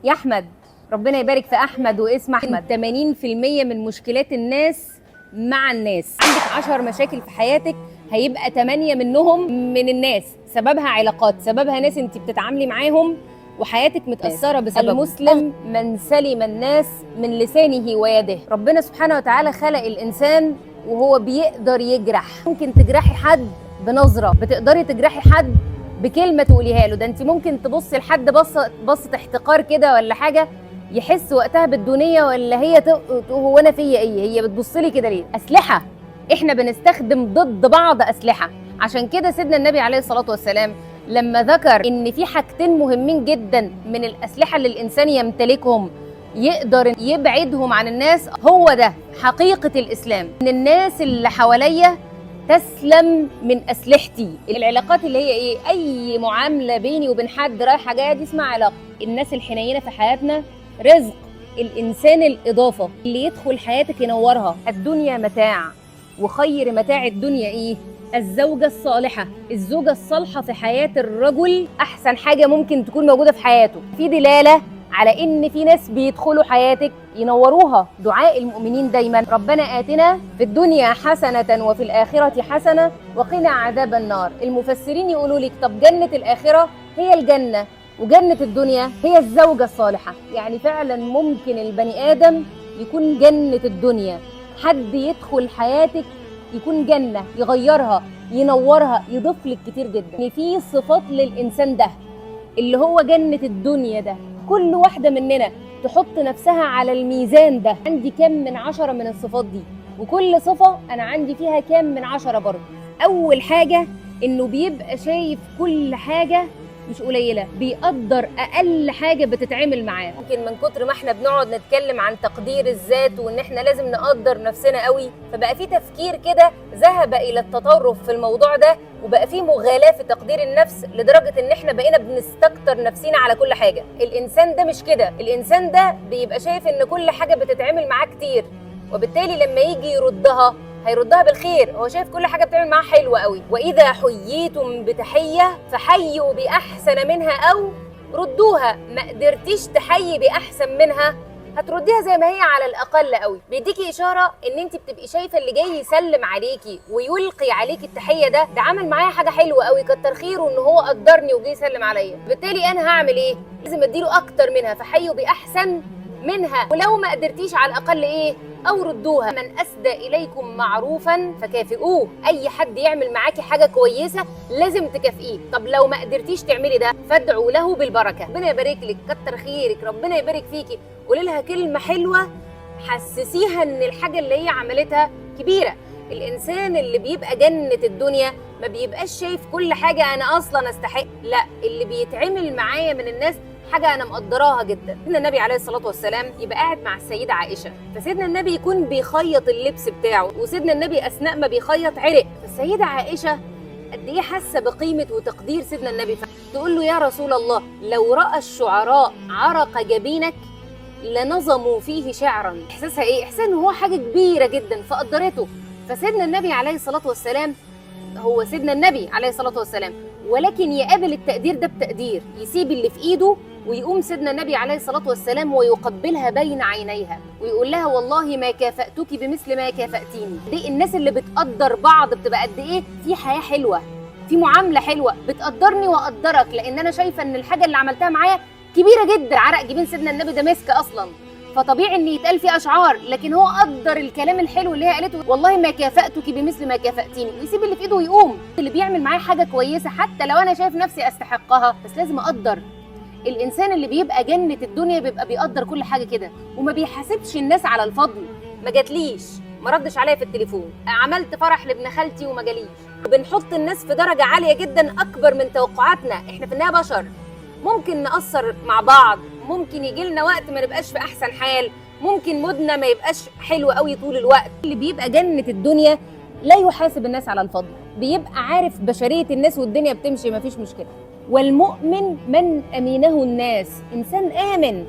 يا احمد، ربنا يبارك في احمد واسم احمد. 80% من مشكلات الناس مع الناس. عندك 10 مشاكل في حياتك، هيبقى 8 منهم من الناس، سببها علاقات، سببها ناس انت بتتعاملي معاهم وحياتك متأثرة بسبب. المسلم من سلم الناس من لسانه ويده. ربنا سبحانه وتعالى خلق الإنسان وهو بيقدر يجرح. ممكن تجرحي حد بنظرة، بتقدري تجرحي حد بكلمة تقوليها له. ده انت ممكن تبصي لحد بصة احتقار كده ولا حاجة، يحس وقتها بالدنيا، ولا هي هو انا فيا ايه، هي بتبصلي كده ليه؟ أسلحة، احنا بنستخدم ضد بعض أسلحة. عشان كده سيدنا النبي عليه الصلاة والسلام لما ذكر ان في حاجتين مهمين جدا من الأسلحة اللي الإنسان يمتلكهم يقدر يبعدهم عن الناس، هو ده حقيقة الإسلام. ان الناس اللي حواليا تسلم من أسلحتي. العلاقات اللي هي ايه؟ اي معاملة بيني وبين حد رايحة جاية دي اسمها علاقة. الناس الحنينة في حياتنا رزق. الإنسان الإضافة اللي يدخل حياتك ينورها. الدنيا متاع، وخير متاع الدنيا ايه؟ الزوجة الصالحة. الزوجة الصالحة في حياة الرجل أحسن حاجة ممكن تكون موجودة في حياته. في دلالة على إن في ناس بيدخلوا حياتك ينوروها. دعاء المؤمنين دايما ربنا آتنا في الدنيا حسنة وفي الآخرة حسنة وقنا عذاب النار. المفسرين يقولوا لك طب جنة الآخرة هي الجنة، وجنة الدنيا هي الزوجة الصالحة. يعني فعلا ممكن البني آدم يكون جنة الدنيا، حد يدخل حياتك يكون جنة، يغيرها، ينورها، يضيف لك كتير جدا. يعني في صفات للإنسان ده اللي هو جنة الدنيا ده، كل واحدة مننا تحط نفسها على الميزان ده. عندي كام من 10 من الصفات دي، وكل صفة أنا عندي فيها كام من 10 برضه. أول حاجة إنه بيبقى شايف كل حاجة مش قليلة، بيقدر أقل حاجة بتتعامل معاه. ممكن من كتر ما احنا بنقعد نتكلم عن تقدير الذات وإن احنا لازم نقدر نفسنا قوي، فبقى في تفكير كده ذهب إلى التطرف في الموضوع ده، وبقى في مغالاة في تقدير النفس لدرجة إن احنا بقينا بنستكتر نفسنا على كل حاجة. الإنسان ده مش كده. الإنسان ده بيبقى شايف إن كل حاجة بتتعامل معاه كتير، وبالتالي لما يجي يردها هيردها بالخير. هو شايف كل حاجه بتعمل معاه حلوه قوي. واذا حييتم بتحيه فحيوا باحسن منها او ردوها. ما قدرتيش تحيي باحسن منها هترديها زي ما هي على الاقل قوي. بيديكي اشاره ان انت بتبقي شايفه اللي جاي يسلم عليكي ويلقي عليكي التحيه ده عمل معايا حاجه حلوه قوي، كتر خيره ان هو قدرني وجاي يسلم عليا. بالتالي انا هعمل ايه؟ لازم اديله اكتر منها. فحيوا باحسن منها، ولو ما قدرتيش على الاقل ايه؟ او ردوها. من اسدى اليكم معروفا فكافئوه. اي حد يعمل معاكي حاجه كويسه لازم تكافئيه. طب لو ما قدرتيش تعملي ده فادعوا له بالبركه. ربنا يبارك لك، كتر خيرك، ربنا يبارك فيكي. قولي لها كلمه حلوه، حسسيها ان الحاجه اللي هي عملتها كبيره. الانسان اللي بيبقى جنه الدنيا ما بيبقاش شايف كل حاجه انا اصلا استحق، لا، اللي بيتعمل معايا من الناس حاجه انا مقدراها جدا. سيدنا النبي عليه الصلاه والسلام يبقى قاعد مع السيده عائشه، فسيدنا النبي يكون بيخيط اللبس بتاعه، وسيدنا النبي اثناء ما بيخيط عرق. فالسيده عائشه قد ايه حاسه بقيمه وتقدير سيدنا النبي، تقول له يا رسول الله لو راى الشعراء عرق جبينك لنظموا فيه شعرا. احساسها ايه؟ احساس ان هو حاجه كبيره جدا فقدرته. فسيدنا النبي عليه الصلاه والسلام هو سيدنا النبي عليه الصلاه والسلام، ولكن يقابل التقدير ده بتقدير، يسيب اللي في ايده ويقوم سيدنا النبي عليه الصلاة والسلام ويقبلها بين عينيها ويقول لها والله ما كافأتك بمثل ما كافأتيني. دي الناس اللي بتقدر بعض بتبقى قد ايه في حياة حلوة، في معاملة حلوة، بتقدرني وأقدرك لأن أنا شايفة إن الحاجة اللي عملتها معايا كبيرة جدا. عرق جبين سيدنا النبي ده مسك أصلا، فطبيعي ان يتقال فيه اشعار، لكن هو قدر الكلام الحلو اللي هي قالته، والله ما كافأتك بمثل ما كافأتيني، ويسيب اللي في ايده ويقوم. اللي بيعمل معايا حاجه كويسه حتى لو انا شايف نفسي استحقها بس لازم اقدر. الانسان اللي بيبقى جنه الدنيا بيبقى بيقدر كل حاجه كده، وما بيحاسبش الناس على الفضل. ما جاتليش، ما ردش عليا في التليفون، عملت فرح لابن خالتي وما جاليش. بنحط الناس في درجه عاليه جدا اكبر من توقعاتنا. احنا في النهايه بشر، ممكن نقصر مع بعض، ممكن يجي لنا وقت ما نبقاش في احسن حال، ممكن مودنا ما يبقاش حلو قوي طول الوقت. اللي بيبقى جنة الدنيا لا يحاسب الناس على الفضل، بيبقى عارف بشرية الناس والدنيا بتمشي ما فيش مشكلة. والمؤمن من أمينه الناس، إنسان آمن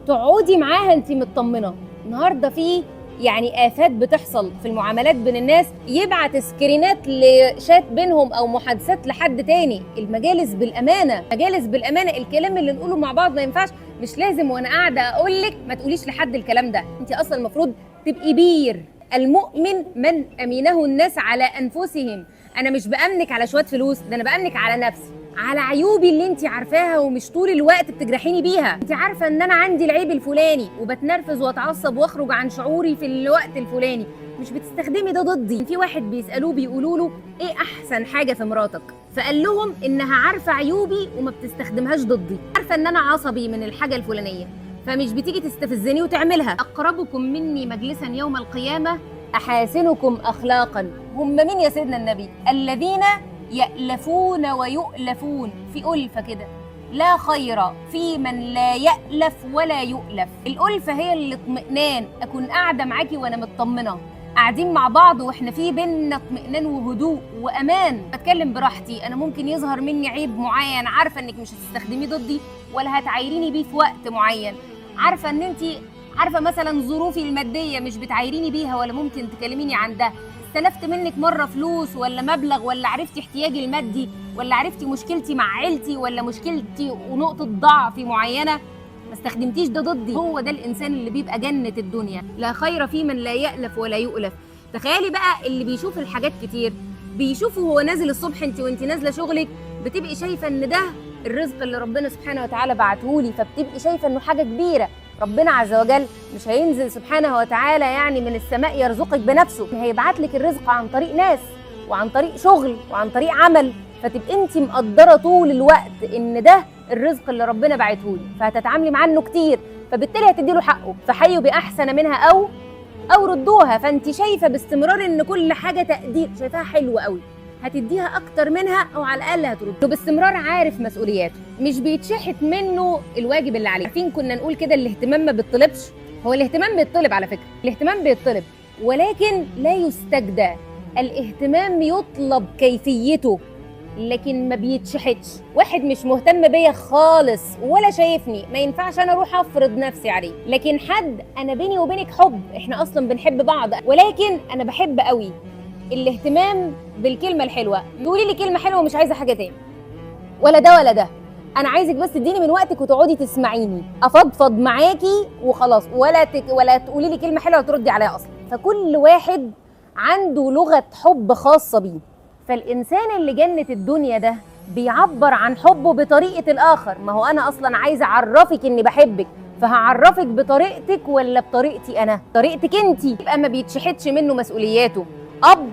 تقعدي معاها انت مطمنة. النهاردة في يعني آفات بتحصل في المعاملات بين الناس، يبعت سكرينات لشات بينهم أو محادثات لحد تاني. المجالس بالأمانة، مجالس بالأمانة، الكلام اللي نقوله مع بعض ما ينفعش مش لازم وانا قاعده اقول لك ما تقوليش لحد الكلام ده. انت اصلا المفروض تبقي بير. المؤمن من امنه الناس على انفسهم. انا مش بامنك على شويه فلوس، ده انا بامنك على نفسي، على عيوبي اللي انت عارفاها ومش طول الوقت بتجرحيني بيها. انت عارفه ان انا عندي العيب الفلاني وبتنرفز واتعصب واخرج عن شعوري في الوقت الفلاني، مش بتستخدمي ده ضدي. في واحد بيسالوه بيقولوا له ايه احسن حاجه في مراتك، فقال لهم انها عارفه عيوبي وما بتستخدمهاش ضدي. عارفه ان انا عصبي من الحاجه الفلانيه فمش بتيجي تستفزني وتعملها. اقربكم مني مجلسا يوم القيامه احاسنكم اخلاقا. هم مين يا سيدنا النبي؟ الذين يألفون ويؤلفون، في ألفة كده. لا خير في من لا يألف ولا يؤلف. الألفة هي الاطمئنان، أكون قاعدة معاكي وأنا مطمنة، قاعدين مع بعض واحنا في بينا اطمئنان وهدوء وامان، بتكلم براحتي. انا ممكن يظهر مني عيب معين، عارفه انك مش هتستخدميه ضدي ولا هتعايريني بيه في وقت معين، عارفه ان انت عارفه مثلا ظروفي الماديه مش بتعايريني بيها ولا ممكن تكلميني عن ده. استلفت منك مره فلوس ولا مبلغ، ولا عرفتي احتياجي المادي، ولا عرفتي مشكلتي مع عيلتي ولا مشكلتي ونقطه ضعفي معينه، ما استخدمتيش ده ضدي. هو ده الانسان اللي بيبقى جنة الدنيا. لا خير في من لا يألف ولا يؤلف. تخيلي بقى اللي بيشوف الحاجات كتير، بيشوفه وهو نازل الصبح، وانت نازله شغلك بتبقي شايفه ان ده الرزق اللي ربنا سبحانه وتعالى بعتهولي، فبتبقي شايفه انه حاجه كبيره. ربنا عز وجل مش هينزل سبحانه وتعالى يعني من السماء يرزقك بنفسه، هيبعت لك الرزق عن طريق ناس وعن طريق شغل وعن طريق عمل، فتبقي انت مقدره طول الوقت ان ده الرزق اللي ربنا بعتهولي، فهتتعاملي معاه انه كتير، فبالتالي هتديله حقه. فحيوا باحسن منها او ردوها. فانت شايفه باستمرار ان كل حاجه تقدير، شايفاها حلوه قوي، هتديها اكتر منها او على الاقل هترد. باستمرار عارف مسؤولياته، مش بيتشحت منه الواجب اللي عليه. عارفين كنا نقول كده الاهتمام ما بيطلبش؟ هو الاهتمام بيطلب على فكره، الاهتمام بيطلب ولكن لا يستجدى. الاهتمام يطلب كيفيته لكن ما بيتشحتش. واحد مش مهتم بيا خالص ولا شايفني، ما ينفعش انا اروح افرض نفسي عليه. لكن حد انا بيني وبينك حب، احنا اصلا بنحب بعض، ولكن انا بحب قوي الاهتمام بالكلمه الحلوه. تقولي لي كلمه حلوه ومش عايزه حاجه تاني، ولا ده ولا ده، انا عايزك بس تديني من وقتك وتقعدي تسمعيني، افضفض معاكي وخلاص، ولا تقولي لي كلمه حلوه وتردي عليها اصلا. فكل واحد عنده لغه حب خاصه بيه. فالإنسان اللي جنة الدنيا ده بيعبر عن حبه بطريقة الآخر. ما هو أنا أصلا عايزة أعرفك إني بحبك، فهعرفك بطريقتك ولا بطريقتي أنا؟ طريقتك أنتي. يبقى ما بيتشحتش منه مسؤولياته. أب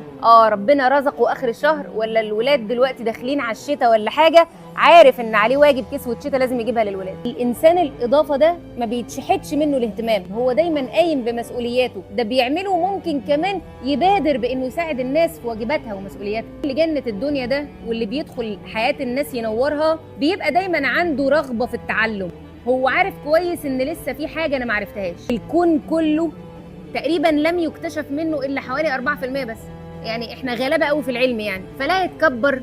ربنا رزقه آخر الشهر، ولا الولاد دلوقتي داخلين على الشتاء ولا حاجة، عارف إن عليه واجب كسوة شتاء لازم يجيبها للولاد. الإنسان الإضافة ده ما بيتشحتش منه الاهتمام، هو دايما قايم بمسؤولياته، ده بيعمله ممكن كمان يبادر بإنه يساعد الناس في واجباتها ومسؤولياتها. اللي جنة الدنيا ده واللي بيدخل حياة الناس ينورها بيبقى دايما عنده رغبة في التعلم. هو عارف كويس إن لسه في حاجة أنا معرفتهاش. الكون كله تقريبا لم يكتشف منه إلا حوالي 4% بس، يعني احنا غلابه قوي في العلم يعني. فلا يتكبر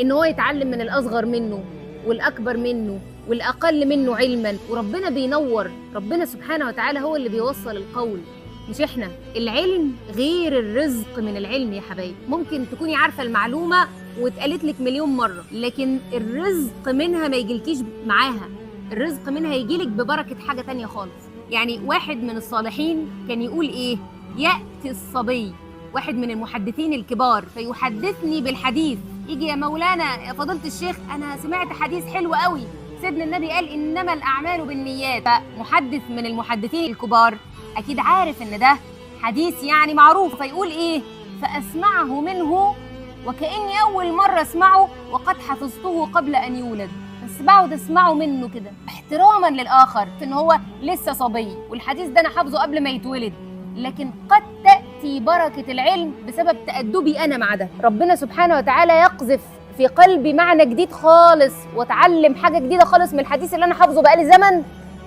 ان هو يتعلم من الاصغر منه والاكبر منه والاقل منه علما، وربنا بينور. ربنا سبحانه وتعالى هو اللي بيوصل القول مش احنا. العلم غير الرزق من العلم يا حبايبي. ممكن تكوني عارفه المعلومه واتقالت لك مليون مره، لكن الرزق منها ما يجيلكيش معاها، الرزق منها يجيلك ببركه حاجه تانية خالص. يعني واحد من الصالحين كان يقول ايه؟ ياتي الصبي، واحد من المحدثين الكبار، فيحدثني بالحديث. يجي يا مولانا يا فضيلة الشيخ انا سمعت حديث حلو قوي، سيدنا النبي قال انما الاعمال بالنيات. فمحدث من المحدثين الكبار اكيد عارف ان ده حديث يعني معروف، فيقول ايه؟ فاسمعه منه وكاني اول مره اسمعه وقد حفظته قبل ان يولد. بس بقعد اسمعه منه كده احتراما للاخر، ان هو لسه صبي والحديث ده انا حافظه قبل ما يتولد. لكن قد تأتي بركة العلم بسبب تأدبي أنا مع ده. ربنا سبحانه وتعالى يقذف في قلبي معنى جديد خالص واتعلم حاجة جديدة خالص من الحديث اللي أنا حافظه بقالي زمن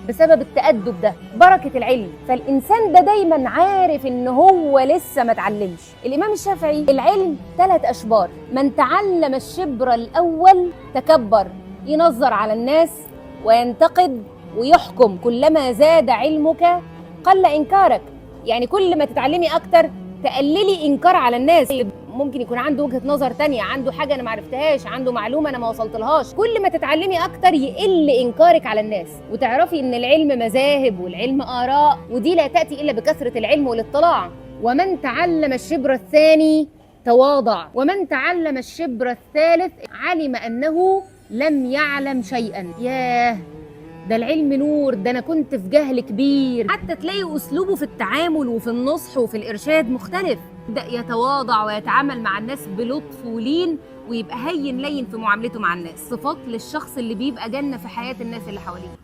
بسبب التأدب ده، بركة العلم. فالإنسان ده دايما عارف إن هو لسه ما اتعلمش. الإمام الشافعي العلم 3 أشبار. من تعلم الشبر الأول تكبر، ينظر على الناس وينتقد ويحكم. كلما زاد علمك قل إنكارك، يعني كل ما تتعلمي اكتر تقللي انكار على الناس. ممكن يكون عنده وجهة نظر تانية، عنده حاجة انا ما عرفتهاش، عنده معلومة انا ما وصلتلهاش. كل ما تتعلمي اكتر يقل انكارك على الناس، وتعرفي ان العلم مذاهب والعلم آراء، ودي لا تأتي الا بكثرة العلم والاطلاع. ومن تعلم الشبر الثاني تواضع، ومن تعلم الشبر الثالث علم انه لم يعلم شيئا. ياه، ده العلم نور، ده انا كنت في جهل كبير. حتى تلاقي اسلوبه في التعامل وفي النصح وفي الارشاد مختلف، يبدا يتواضع ويتعامل مع الناس بلطف ولين، ويبقى هين لين في معاملته مع الناس. صفات للشخص اللي بيبقى جنة في حياة الناس اللي حواليه.